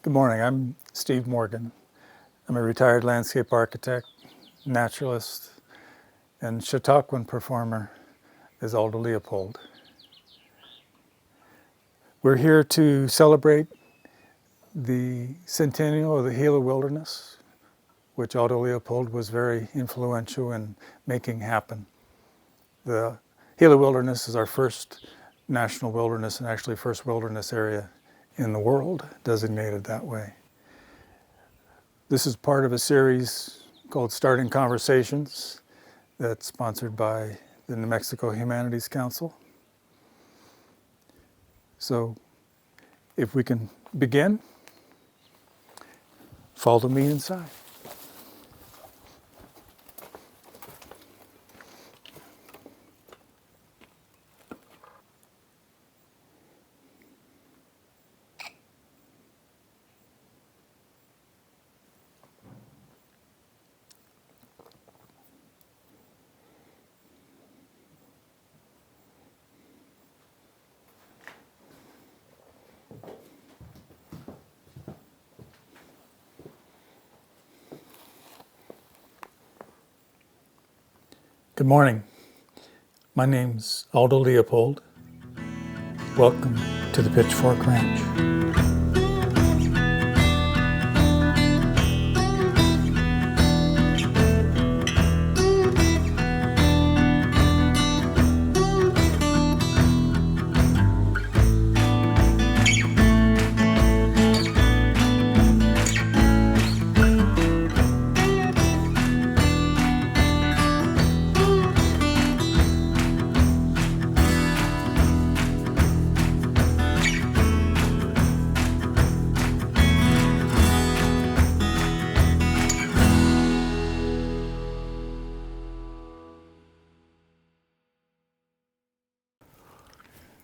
Good morning. I'm Steve Morgan. I'm a retired landscape architect, naturalist, and Chautauquan performer is Aldo Leopold. We're here to celebrate the centennial of the Gila Wilderness, which Aldo Leopold was very influential in making happen. The Gila Wilderness is our first national wilderness and actually first wilderness area in the world designated that way. This is part of a series called Starting Conversations that's sponsored by the New Mexico Humanities Council. So if we can begin, follow me inside. Good morning. My name's Aldo Leopold. Welcome to the Pitchfork Ranch.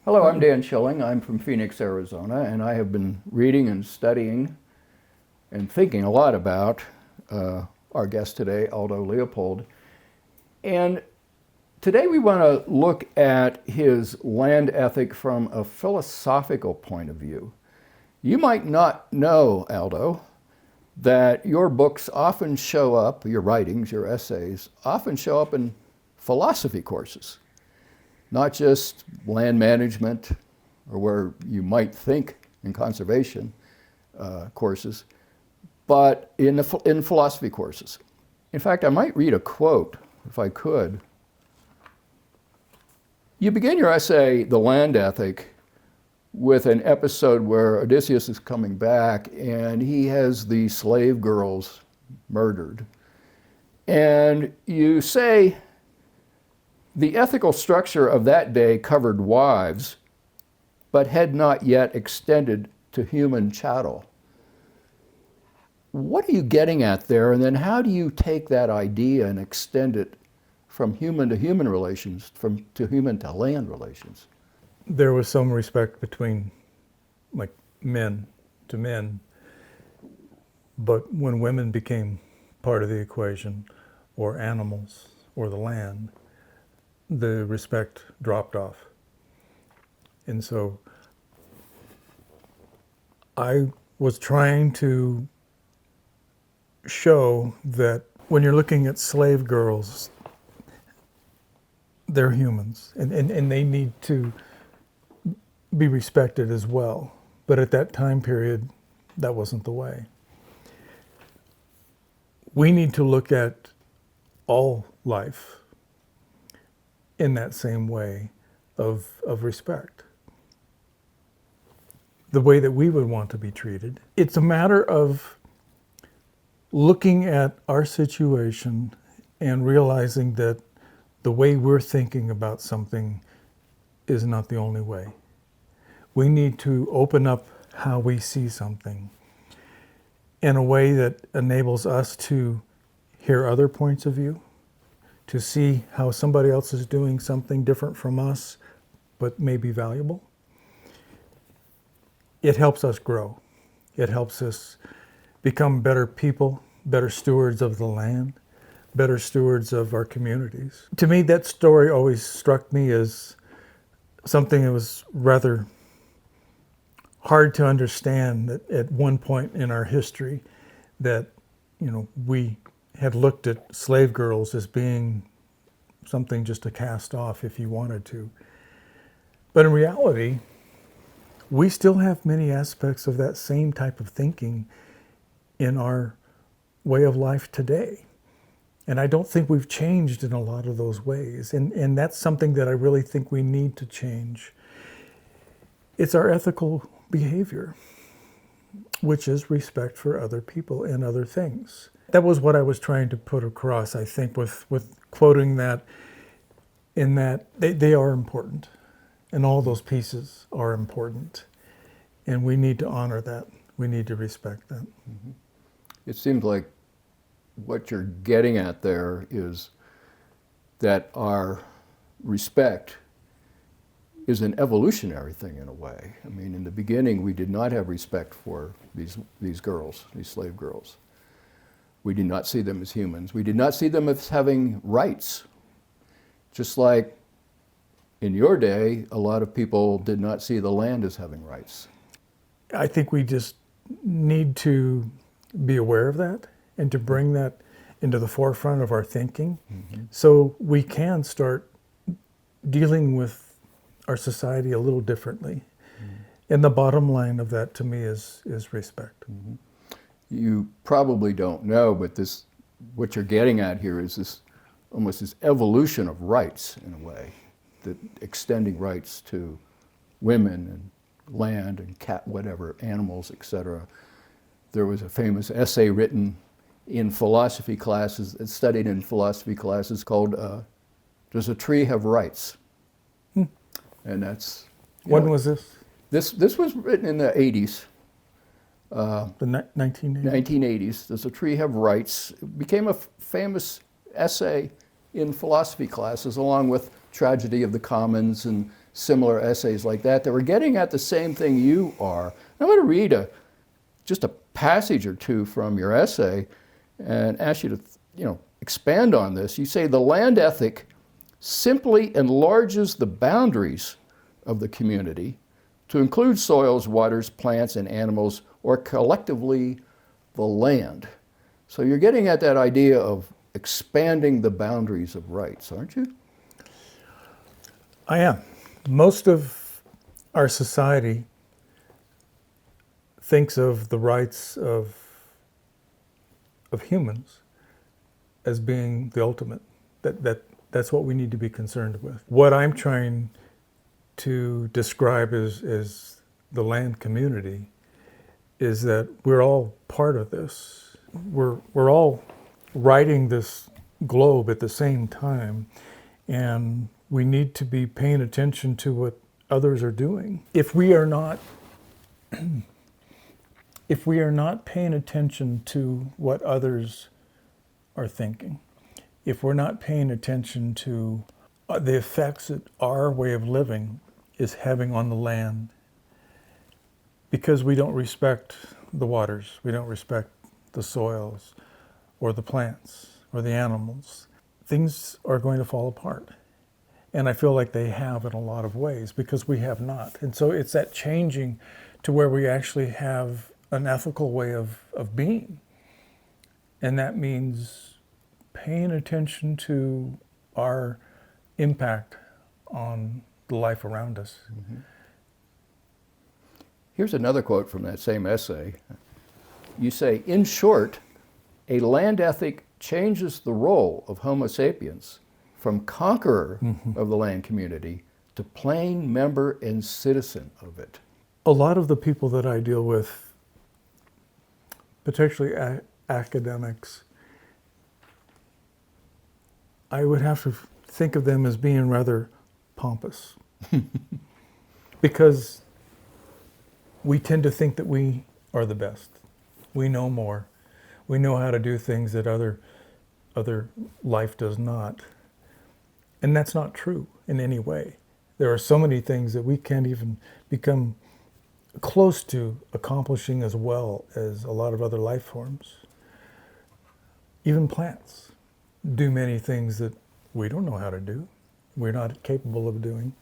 Hello, I'm Dan Shilling. I'm from Phoenix, Arizona, and I have been reading and studying and thinking a lot about our guest today, Aldo Leopold. And today we want to look at his land ethic from a philosophical point of view. You might not know, Aldo, that your books often show up, your writings, your essays, often show up in philosophy courses. Not just land management, or where you might think in conservation courses, but in philosophy courses. In fact, I might read a quote, if I could. You begin your essay, The Land Ethic, with an episode where Odysseus is coming back and he has the slave girls murdered. And you say, the ethical structure of that day covered wives, but had not yet extended to human chattel. What are you getting at there? And then how do you take that idea and extend it from human to human relations, to human to land relations? There was some respect between like men to men, but when women became part of the equation, or animals, or the land, the respect dropped off. And so I was trying to show that when you're looking at slave girls, they're humans and they need to be respected as well. But at that time period, that wasn't the way. We need to look at all life in that same way of respect. The way that we would want to be treated. It's a matter of looking at our situation and realizing that the way we're thinking about something is not the only way. We need to open up how we see something in a way that enables us to hear other points of view, to see how somebody else is doing something different from us, but may be valuable. It helps us grow. It helps us become better people, better stewards of the land, better stewards of our communities. To me, that story always struck me as something that was rather hard to understand that at one point in our history that, we had looked at slave girls as being something just to cast off if you wanted to. But in reality, we still have many aspects of that same type of thinking in our way of life today. And I don't think we've changed in a lot of those ways. And that's something that I really think we need to change. It's our ethical behavior, which is respect for other people and other things. That was what I was trying to put across, I think, with quoting that, in that they are important. And all those pieces are important. And we need to honor that. We need to respect that. Mm-hmm. It seems like what you're getting at there is that our respect is an evolutionary thing in a way. I mean, in the beginning, we did not have respect for these girls, these slave girls. We did not see them as humans. We did not see them as having rights. Just like in your day, a lot of people did not see the land as having rights. I think we just need to be aware of that and to bring that into the forefront of our thinking, so we can start dealing with our society a little differently. And the bottom line of that to me is respect. You probably don't know, but what you're getting at here is this almost this evolution of rights in a way, that extending rights to women and land and whatever, animals, etc. There was a famous essay written in philosophy classes, studied in philosophy classes, called "Does a Tree Have Rights?" And that's when was this? This was written in the 80s. The 1980s. 1980s. Does a tree have rights? It became a famous essay in philosophy classes, along with Tragedy of the Commons and similar essays like that. They were getting at the same thing you are. I'm going to read just a passage or two from your essay and ask you to, expand on this. You say the land ethic simply enlarges the boundaries of the community to include soils, waters, plants, and animals, or collectively the land. So you're getting at that idea of expanding the boundaries of rights, aren't you? I am. Most of our society thinks of the rights of humans as being the ultimate. That's what we need to be concerned with. What I'm trying to describe as the land community is that we're all part of this. We're all riding this globe at the same time, and we need to be paying attention to what others are doing. If we are not paying attention to what others are thinking, if we're not paying attention to the effects that our way of living is having on the land, because we don't respect the waters, we don't respect the soils or the plants or the animals, things are going to fall apart. And I feel like they have in a lot of ways because we have not. And so it's that changing to where we actually have an ethical way of being. And that means paying attention to our impact on the life around us. Mm-hmm. Here's another quote from that same essay. You say, in short, a land ethic changes the role of Homo sapiens from conqueror of the land community to plain member and citizen of it. A lot of the people that I deal with, particularly academics, I would have to think of them as being rather pompous because we tend to think that we are the best. We know more. We know how to do things that other life does not. And that's not true in any way. There are so many things that we can't even become close to accomplishing as well as a lot of other life forms. Even plants do many things that we don't know how to do. We're not capable of doing.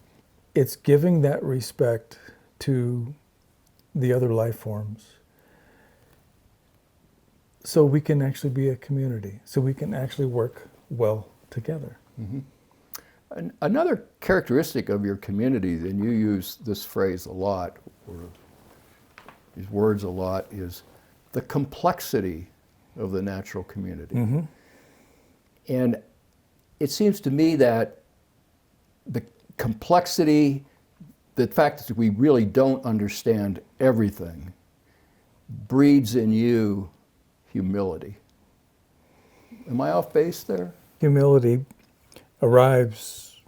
It's giving that respect to the other life forms, so we can actually be a community, so we can actually work well together. Another characteristic of your community, and you use this phrase a lot, or these words a lot, is the complexity of the natural community. And it seems to me that the complexity, the fact that we really don't understand everything, breeds in you humility. Am I off base there? Humility arrives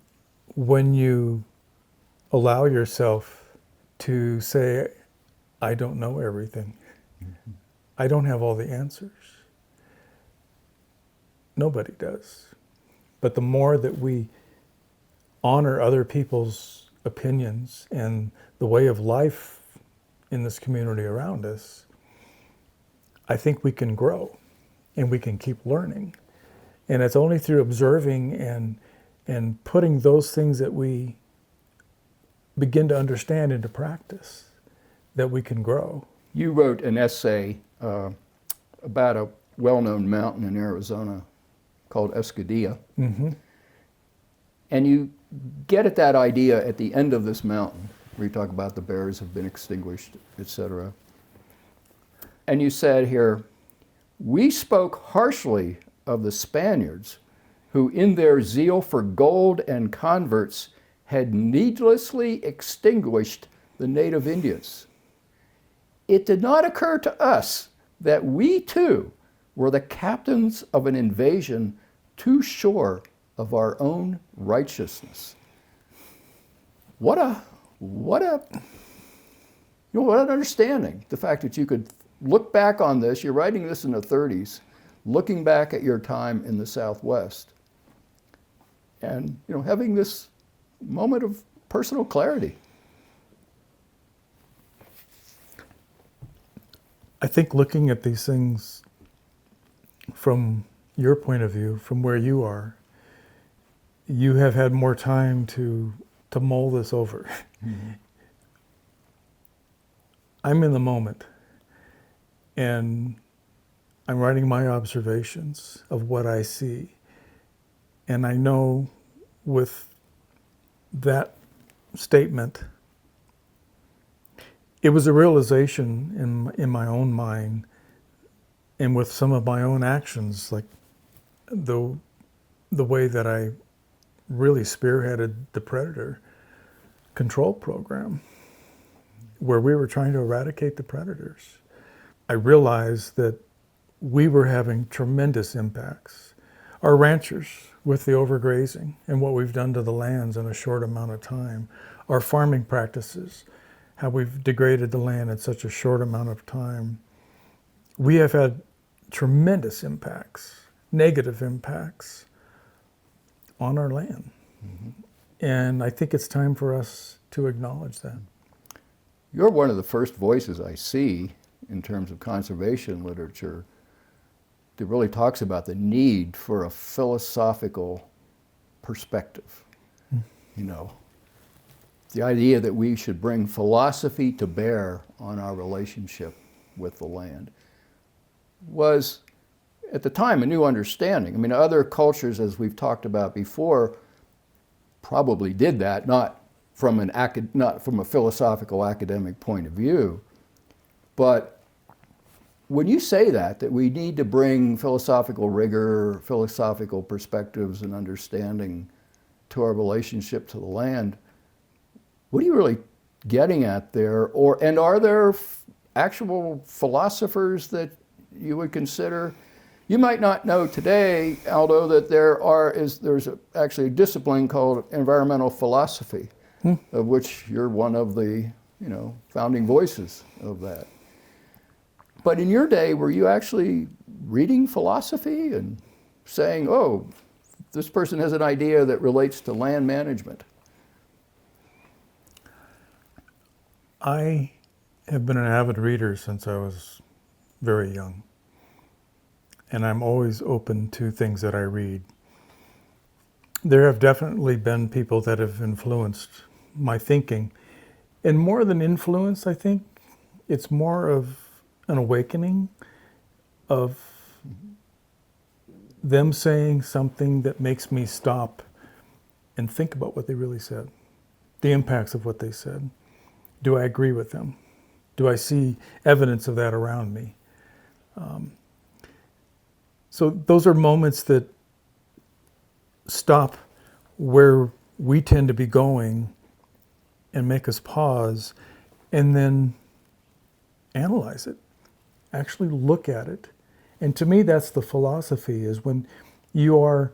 when you allow yourself to say, I don't know everything. I don't have all the answers. Nobody does. But the more that we honor other people's opinions and the way of life in this community around us, I think we can grow and we can keep learning. And it's only through observing and putting those things that we begin to understand into practice that we can grow. You wrote an essay about a well-known mountain in Arizona called Escudilla. And you get at that idea at the end of this mountain, where you talk about the bears have been extinguished, etc. And you said here, we spoke harshly of the Spaniards who in their zeal for gold and converts had needlessly extinguished the native Indians. It did not occur to us that we too were the captains of an invasion too sure of our own righteousness. What an understanding. The fact that you could look back on this, you're writing this in the 30s, looking back at your time in the Southwest, and having this moment of personal clarity. I think looking at these things from your point of view, from where you are, you have had more time to mull this over. I'm in the moment, and I'm writing my observations of what I see. And I know with that statement, it was a realization in my own mind and with some of my own actions, like the way that I really spearheaded the predator control program, where we were trying to eradicate the predators. I realized that we were having tremendous impacts. Our ranchers, with the overgrazing and what we've done to the lands in a short amount of time, our farming practices, how we've degraded the land in such a short amount of time, we have had tremendous impacts, negative impacts on our land. And I think it's time for us to acknowledge that. You're one of the first voices I see in terms of conservation literature that really talks about the need for a philosophical perspective. The idea that we should bring philosophy to bear on our relationship with the land was, at the time, a new understanding. I mean, other cultures, as we've talked about before, probably did that, not from a philosophical academic point of view. But when you say that we need to bring philosophical rigor, philosophical perspectives and understanding to our relationship to the land, what are you really getting at there? And are there actual philosophers that you would consider? You might not know today, Aldo, that there's actually a discipline called environmental philosophy, of which you're one of the founding voices of that. But in your day, were you actually reading philosophy and saying, oh, this person has an idea that relates to land management? I have been an avid reader since I was very young. And I'm always open to things that I read. There have definitely been people that have influenced my thinking. And more than influence, I think, It's more of an awakening of them saying something that makes me stop and think about what they really said, the impacts of what they said. Do I agree with them? Do I see evidence of that around me? So those are moments that stop where we tend to be going and make us pause and then analyze it, actually look at it. And to me, that's the philosophy, is when you are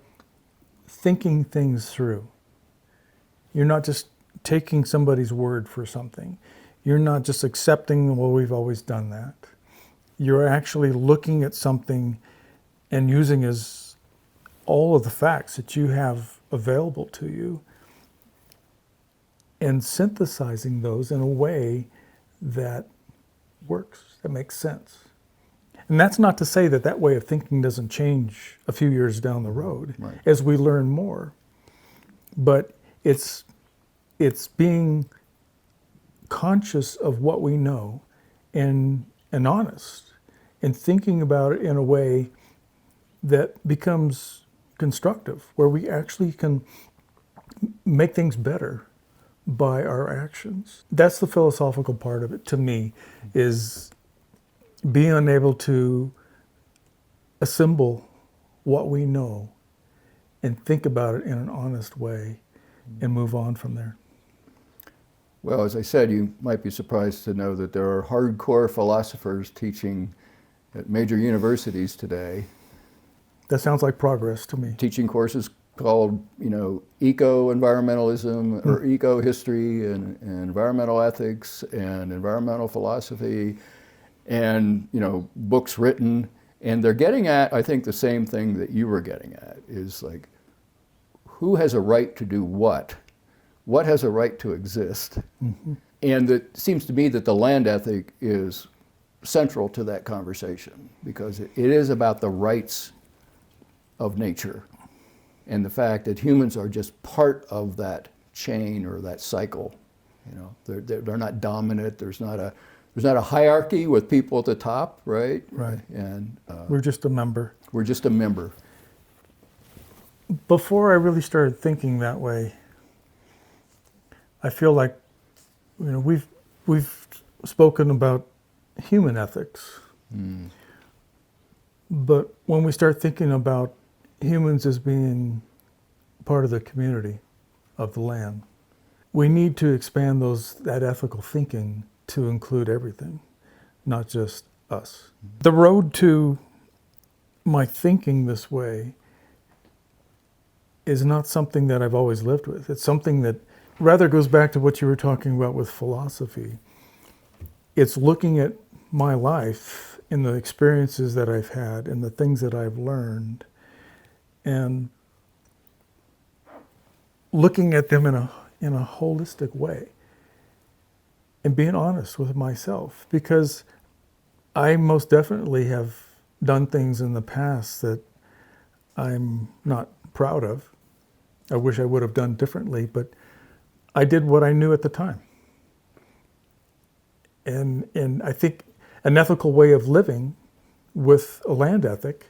thinking things through. You're not just taking somebody's word for something. You're not just accepting, well, we've always done that. You're actually looking at something and using as all of the facts that you have available to you and synthesizing those in a way that works, that makes sense. And that's not to say that that way of thinking doesn't change a few years down the road Right. as we learn more. But it's being conscious of what we know and honest and thinking about it in a way that becomes constructive, where we actually can make things better by our actions. That's the philosophical part of it to me, is being unable to assemble what we know and think about it in an honest way and move on from there. Well, as I said, you might be surprised to know that there are hardcore philosophers teaching at major universities today, That sounds like progress to me. teaching courses called, eco-environmentalism or eco-history and environmental ethics and environmental philosophy and, books written. And they're getting at, I think, the same thing that you were getting at, is like, who has a right to do what? What has a right to exist? Mm-hmm. And it seems to me that the land ethic is central to that conversation, because it is about the rights of nature and the fact that humans are just part of that chain or that cycle. They're not dominant. There's not a hierarchy with people at the top, right? Right. And We're just a member. we're just a member. Before I really started thinking that way, I feel like, we've spoken about human ethics. But when we start thinking about humans as being part of the community of the land, we need to expand that ethical thinking to include everything, not just us. The road to my thinking this way is not something that I've always lived with. It's something that rather goes back to what you were talking about with philosophy. It's looking at my life and the experiences that I've had and the things that I've learned and looking at them in a holistic way and being honest with myself, because I most definitely have done things in the past that I'm not proud of. I wish I would have done differently, but I did what I knew at the time. And I think an ethical way of living with a land ethic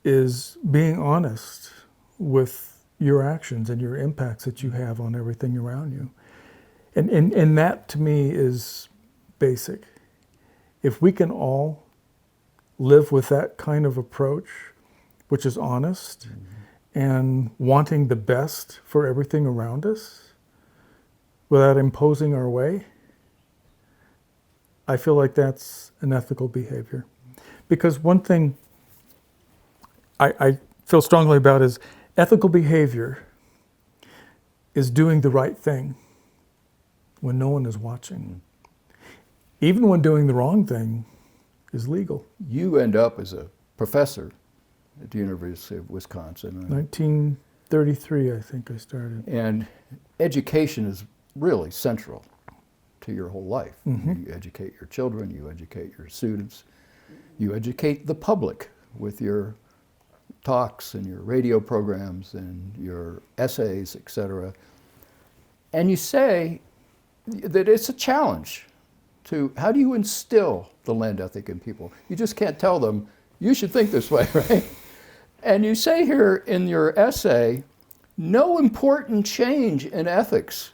is being honest with your actions and your impacts that you have on everything around you. And that to me is basic. If we can all live with that kind of approach, which is honest and wanting the best for everything around us without imposing our way, I feel like that's an ethical behavior. Because one thing I feel strongly about is ethical behavior is doing the right thing when no one is watching. Even when doing the wrong thing is legal. You end up as a professor at the University of Wisconsin. 1933, I think I started. And education is really central to your whole life. Mm-hmm. You educate your children, you educate your students, you educate the public with your talks and your radio programs and your essays, etc. And you say that it's a challenge how do you instill the land ethic in people? You just can't tell them, you should think this way, right? And you say here in your essay, no important change in ethics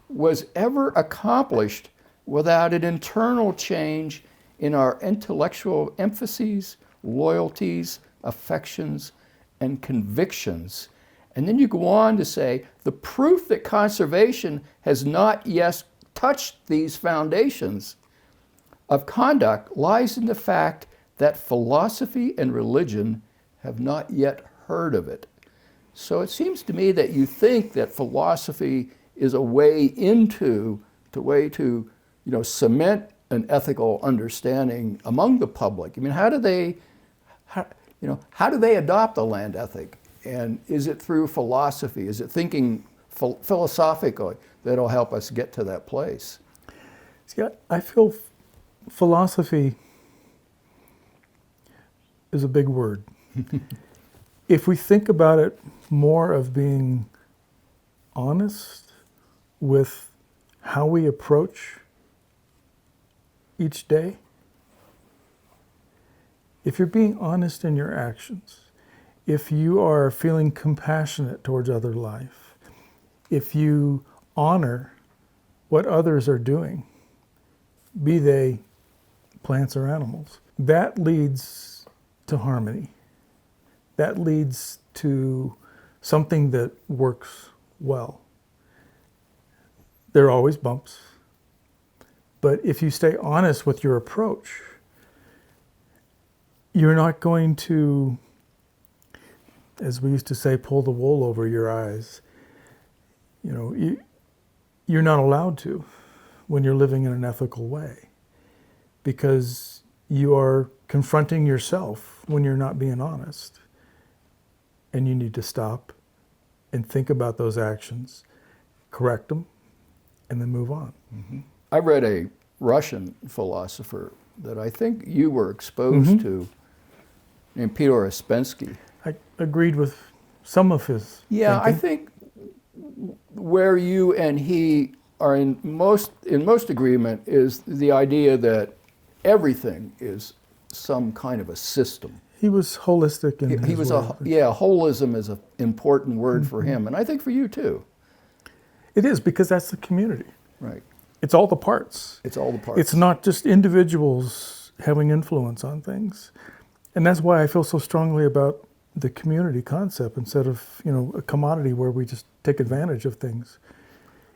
was ever accomplished without an internal change in our intellectual emphases, loyalties, affections, and convictions. And then you go on to say, the proof that conservation has not yet touched these foundations of conduct lies in the fact that philosophy and religion have not yet heard of it. So it seems to me that you think that philosophy is a way to cement an ethical understanding among the public. I mean, how do they adopt a land ethic? And is it through philosophy? Is it thinking philosophically that'll help us get to that place? See, I feel philosophy is a big word. If we think about it more of being honest with how we approach each day, if you're being honest in your actions, if you are feeling compassionate towards other life, if you honor what others are doing, be they plants or animals, that leads to harmony. That leads to something that works well. There are always bumps, but if you stay honest with your approach, you're not going to, as we used to say, pull the wool over your eyes. You're not allowed to when you're living in an ethical way, because you are confronting yourself when you're not being honest. And you need to stop and think about those actions, correct them, and then move on. Mm-hmm. I read a Russian philosopher that I think you were exposed to, named Peter Ouspensky. I agreed with some of his thinking. I think where you and he are in most agreement is the idea that everything is some kind of a system. He was holistic in he his was work. holism is an important word for him, and I think for you too. It is, because that's the community. Right. It's all the parts. It's all the parts. It's not just individuals having influence on things. And that's why I feel so strongly about the community concept instead of, a commodity where we just take advantage of things.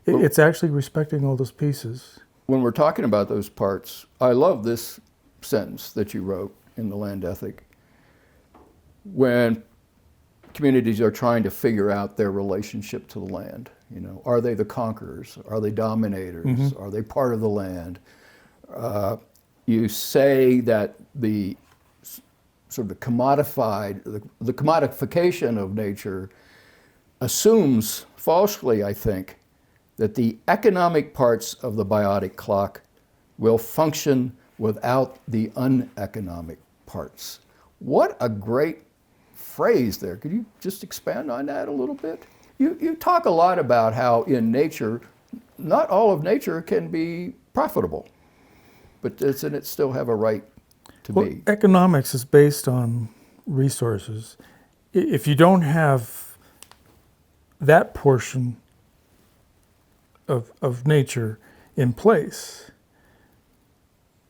It's actually respecting all those pieces. When we're talking about those parts, I love this sentence that you wrote in The Land Ethic. When communities are trying to figure out their relationship to the land, are they the conquerors? Are they dominators? Mm-hmm. Are they part of the land? You say that the sort of the commodification of nature assumes, falsely I think, that the economic parts of the biotic clock will function without the uneconomic parts. What a great phrase there. Could you just expand on that a little bit? You talk a lot about how in nature, not all of nature can be profitable, but doesn't it still have a right to be? Economics is based on resources. If you don't have that portion of nature in place,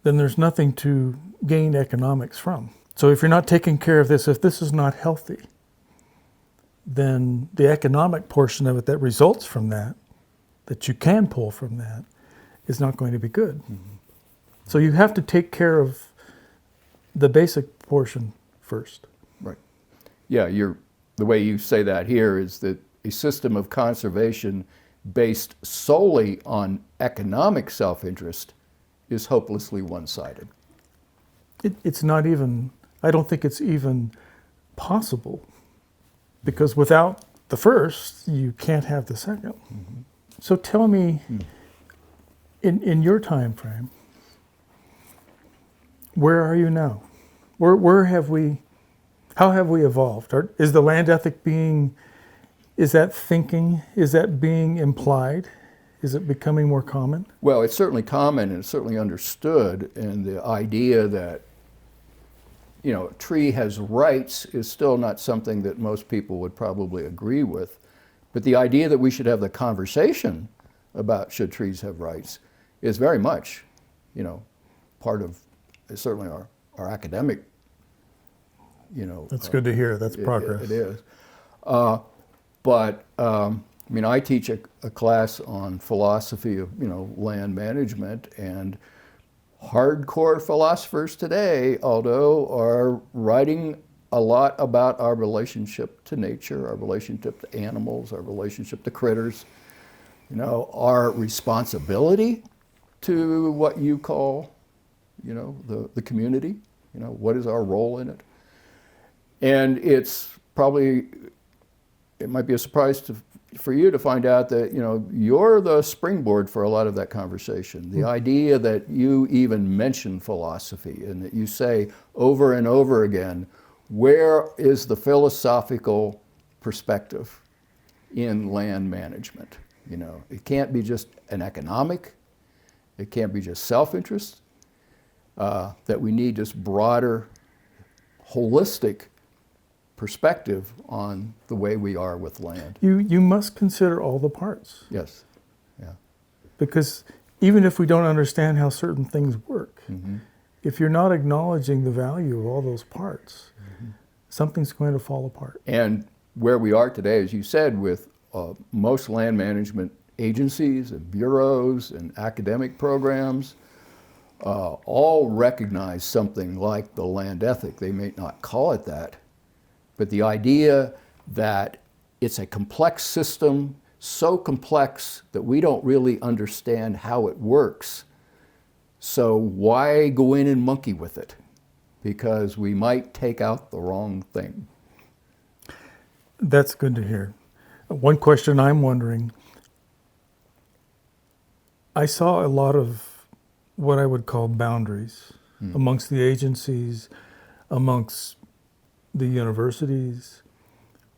then there's nothing to gain economics from. So if you're not taking care of this, if this is not healthy, then the economic portion of it that results from that you can pull from that, is not going to be good. Mm-hmm. So you have to take care of the basic portion first. Right. Yeah, the way you say that here is that a system of conservation based solely on economic self-interest is hopelessly one-sided. It's not even, I don't think it's even possible, because without the first, you can't have the second. Mm-hmm. So tell me, in your time frame, where are you now? Where have we, how have we evolved? Is the land ethic is that thinking, is that being implied? Is it becoming more common? Well, it's certainly common and it's certainly understood, and the idea that, you know, a tree has rights is still not something that most people would probably agree with. But the idea that we should have the conversation about should trees have rights is very much, you know, part of certainly our academic, you know. That's good to hear. That's progress. It is. I mean, I teach a class on philosophy of, you know, land management, and hardcore philosophers today, Aldo, are writing a lot about our relationship to nature, our relationship to animals, our relationship to critters, you know, our responsibility to what you call, you know, the community, you know, what is our role in it? And it's probably, it might be a surprise for you to find out that, you know, you're the springboard for a lot of that conversation. The idea that you even mention philosophy and that you say over and over again, where is the philosophical perspective in land management? You know, it can't be just an economic, it can't be just self-interest, that we need this broader, holistic perspective on the way we are with land. You must consider all the parts. Yes, yeah. Because even if we don't understand how certain things work, Mm-hmm. if you're not acknowledging the value of all those parts, something's going to fall apart. And where we are today, as you said, with most land management agencies and bureaus and academic programs, all recognize something like the land ethic. They may not call it that, but the idea that it's a complex system, so complex that we don't really understand how it works. So why go in and monkey with it? Because we might take out the wrong thing. That's good to hear. One question I'm wondering, I saw a lot of what I would call boundaries amongst the agencies, amongst the universities.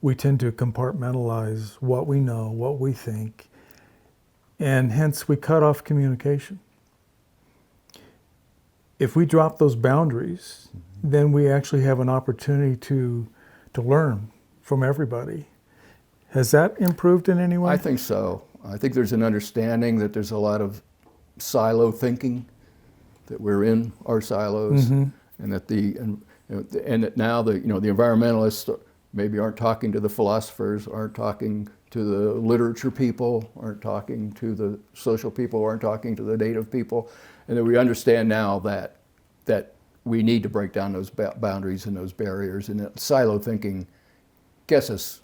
We tend to compartmentalize what we know, what we think, and hence we cut off communication. If we drop those boundaries, then we actually have an opportunity to learn from everybody. Has that improved in any way? I think so. I think there's an understanding that there's a lot of silo thinking, that we're in our silos, and that that now the environmentalists maybe aren't talking to the philosophers, aren't talking to the literature people, aren't talking to the social people, aren't talking to the native people, and that we understand now that we need to break down those boundaries and those barriers, and that silo thinking just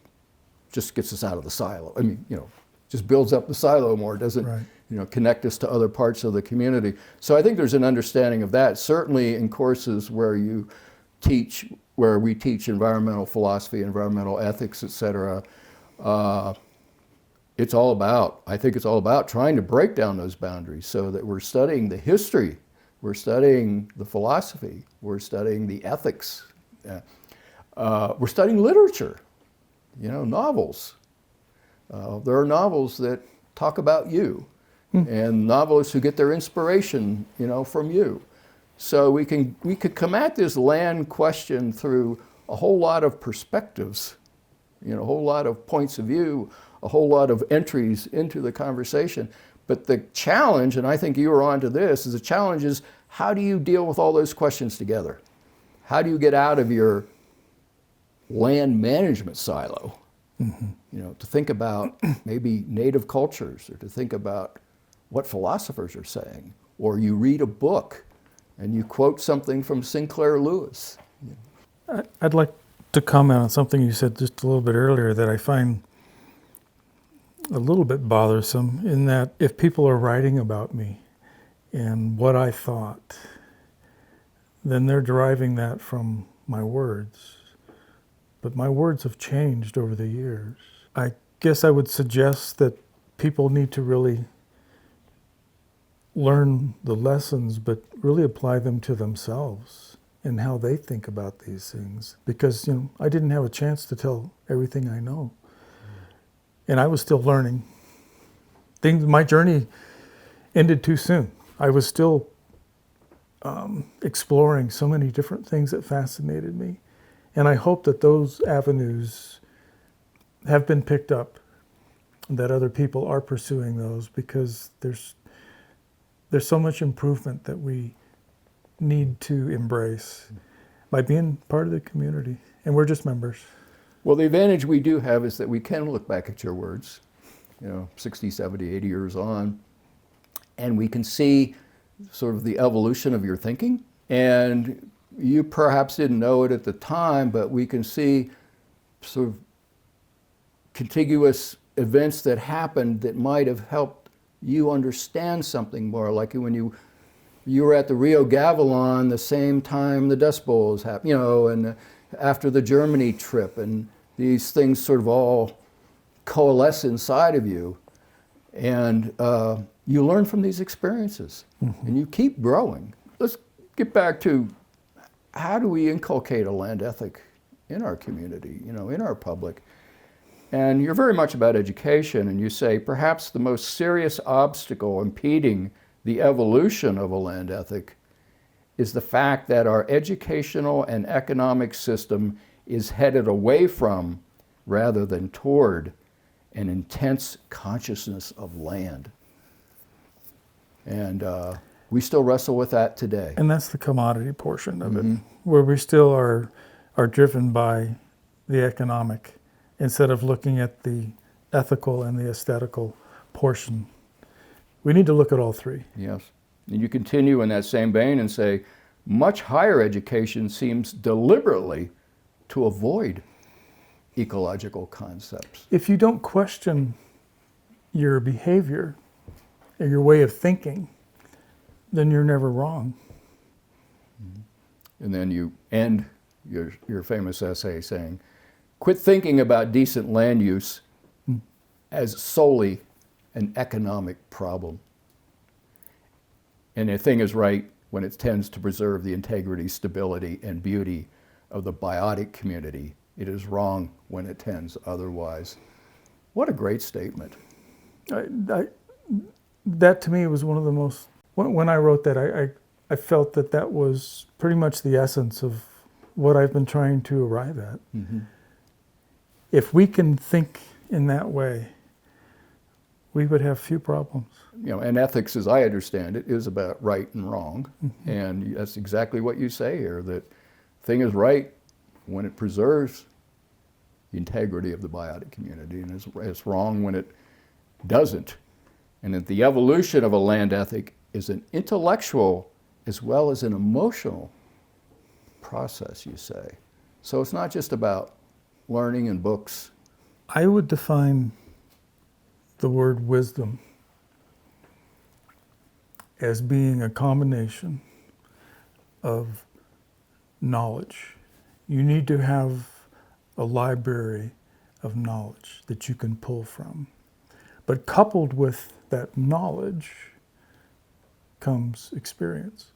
gets us out of the silo. I mean, you know, just builds up the silo more, doesn't Right. you know, connect us to other parts of the community. So I think there's an understanding of that, certainly in courses where we teach environmental philosophy, environmental ethics, et cetera. I think it's all about trying to break down those boundaries so that we're studying the history, we're studying the philosophy, we're studying the ethics, we're studying literature, you know, novels. There are novels that talk about you, and novelists who get their inspiration, you know, from you. So we could come at this land question through a whole lot of perspectives, you know, a whole lot of points of view, a whole lot of entries into the conversation. But the challenge, and I think you were onto this, is the challenge is how do you deal with all those questions together? How do you get out of your land management silo? You know, to think about maybe native cultures, or to think about what philosophers are saying, or you read a book and you quote something from Sinclair Lewis. I'd like to comment on something you said just a little bit earlier that I find a little bit bothersome, in that if people are writing about me and what I thought, then they're deriving that from my words. But my words have changed over the years. I guess I would suggest that people need to really learn the lessons, but really apply them to themselves and how they think about these things. Because, you know, I didn't have a chance to tell everything I know. And I was still learning. My journey ended too soon. I was still exploring so many different things that fascinated me. And I hope that those avenues have been picked up, that other people are pursuing those, because there's so much improvement that we need to embrace by being part of the community. And we're just members. Well, the advantage we do have is that we can look back at your words, 60, 70, 80 years on, and we can see sort of the evolution of your thinking. And you perhaps didn't know it at the time, but we can see sort of contiguous events that happened that might have helped you understand something more. Like when you were at the Rio Gavilan the same time the Dust Bowls happened, and after the Germany trip, and these things sort of all coalesce inside of you, and you learn from these experiences, and you keep growing. Let's get back to, how do we inculcate a land ethic in our community, in our public? And you're very much about education, and you say perhaps the most serious obstacle impeding the evolution of a land ethic is the fact that our educational and economic system is headed away from, rather than toward, an intense consciousness of land. And we still wrestle with that today. And that's the commodity portion of it, where we still are driven by the economic, instead of looking at the ethical and the aesthetical portion. We need to look at all three. Yes. And you continue in that same vein and say, much higher education seems deliberately to avoid ecological concepts. If you don't question your behavior and your way of thinking, then you're never wrong. And then you end your famous essay saying, quit thinking about decent land use as solely an economic problem. And a thing is right when it tends to preserve the integrity, stability, and beauty of the biotic community. It is wrong when it tends otherwise. What a great statement. That to me was one of the most, when I wrote that, I felt that was pretty much the essence of what I've been trying to arrive at. If we can think in that way, we would have few problems. And ethics, as I understand it, is about right and wrong. And that's exactly what you say here, that thing is right when it preserves the integrity of the biotic community, and it's wrong when it doesn't. And that the evolution of a land ethic is an intellectual as well as an emotional process, you say. So it's not just about learning and books. I would define the word wisdom as being a combination of knowledge. You need to have a library of knowledge that you can pull from. But coupled with that knowledge comes experience.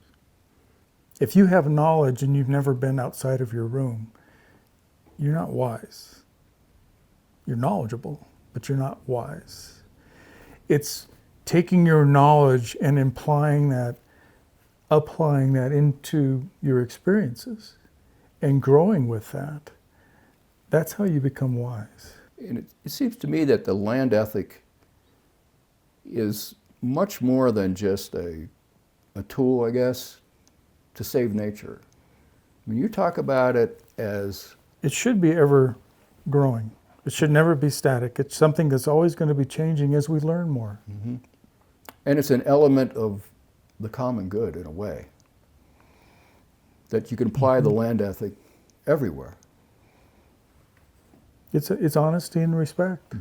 If you have knowledge and you've never been outside of your room, you're not wise. You're knowledgeable, but you're not wise. It's taking your knowledge and applying that into your experiences and growing with that. That's how you become wise. And it seems to me that the land ethic is much more than just a tool, I guess, to save nature. I mean, you talk about it as... It should be ever growing. It should never be static. It's something that's always going to be changing as we learn more. And it's an element of the common good, in a way, that you can apply the land ethic everywhere. It's honesty and respect.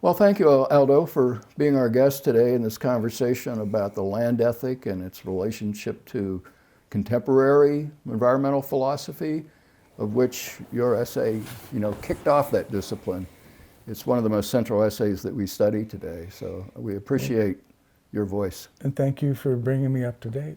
Well, thank you, Aldo, for being our guest today in this conversation about the land ethic and its relationship to contemporary environmental philosophy, of which your essay, kicked off that discipline. It's one of the most central essays that we study today, so we appreciate your voice. And thank you for bringing me up to date.